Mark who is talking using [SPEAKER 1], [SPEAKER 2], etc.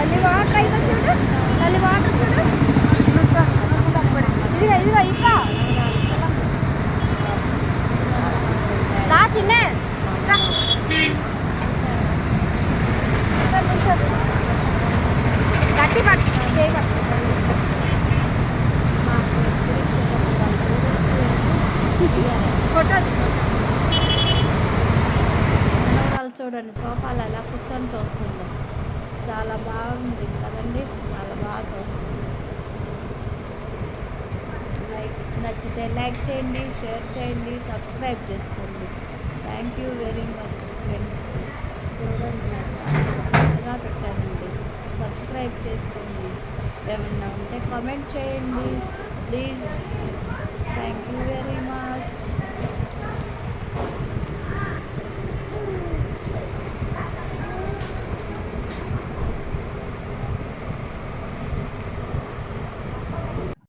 [SPEAKER 1] తల్లి వాటర్ అయితే చూడు, తల్లి వాటర్ చూడు. ఇదిగా ఇదిగా ఇంకా రా చిన్నే గట్టి పట్టు చేయగట్టు ఫోటో
[SPEAKER 2] చూడండి సోఫాలు ఎలా కూర్చొని చూస్తుందో చాలా బాగుంది కదండి, చాలా బాగా చూస్తుంది. నచ్చితే లైక్ చేయండి, షేర్ చేయండి, సబ్స్క్రైబ్ చేసుకోండి. Thank you very much friends. చూడండి కొత్తగా పెట్టానండి, సబ్స్క్రైబ్ చేసుకోండి. ఏమన్నా ఉంటే కామెంట్ చేయండి please. Thank you very much.